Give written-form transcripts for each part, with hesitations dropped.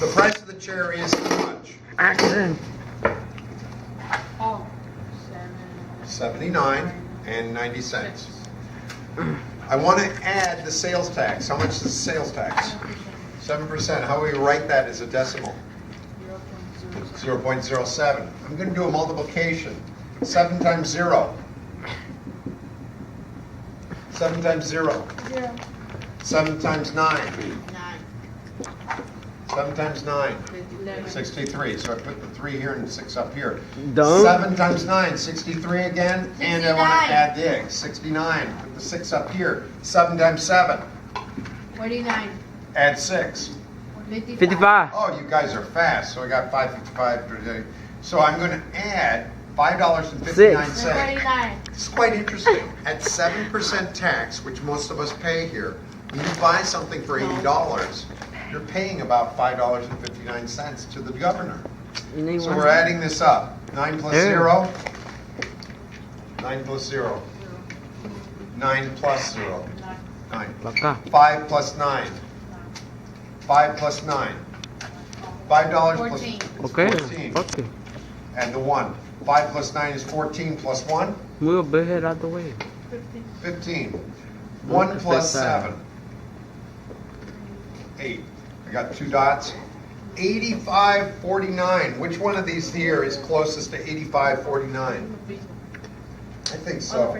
The price of the chair is how much? Action. Oh, 79.90. I want to add the sales tax. How much is the sales tax? 7%. How do we write that as a decimal? 0.07. I'm going to do a multiplication. 7 times 0. 7 times 0. 7 times 9. 7 times 9. 63. So I put the 3 here and 6 up here. Done. 7 times 9, 63 again. And I want to add the egg. 69. Put the 6 up here. 7 times 7. 49. Add 6. 55. Oh, you guys are fast. So I got 555 per day. So I'm going to add $5.59. 49. It's quite interesting. At 7% tax, which most of us pay here, when you buy something for $80, you're paying about $5.59 to the governor. So we're adding this up. 9 plus 0. 9 plus 0. 9 plus 0. 9. 5 plus 9. 5 plus 9. $5 plus 14. Okay. 14. Okay. And the 1. 5 plus 9 is 14 plus 1. Move a head out the way. 15. 1 plus 7. 8. I got 2 dots. 85.49. Which one of these here is closest to 85.49? I think so.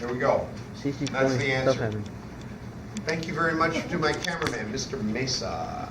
There we go. That's the answer. Thank you very much to my cameraman, Mr. Mesa.